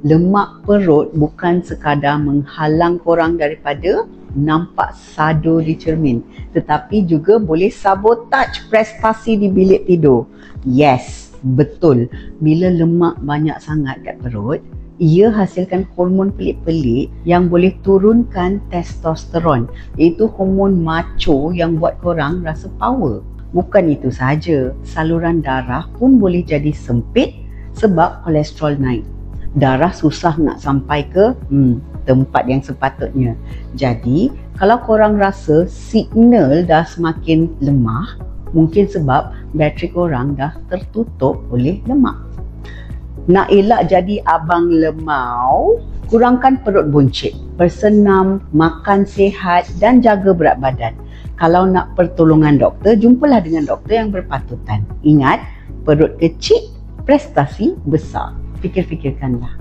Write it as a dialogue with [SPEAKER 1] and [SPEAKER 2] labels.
[SPEAKER 1] lemak perut bukan sekadar menghalang korang daripada nampak sado di cermin, tetapi juga boleh sabotaj prestasi di bilik tidur. Yes, betul. Bila lemak banyak sangat kat perut, ia hasilkan hormon pelik-pelik yang boleh turunkan testosteron, iaitu hormon macho yang buat korang rasa power. Bukan itu sahaja, saluran darah pun boleh jadi sempit sebab kolesterol naik. Darah susah nak sampai ke tempat yang sepatutnya. Jadi, kalau korang rasa signal dah semakin lemah, mungkin sebab bateri korang dah tertutup oleh lemak. Nak elak jadi abang lemau, kurangkan perut buncit, bersenam, makan sihat dan jaga berat badan. Kalau nak pertolongan doktor, jumpalah dengan doktor yang berpatutan. Ingat, perut kecil, prestasi besar. Fikir-fikirkanlah.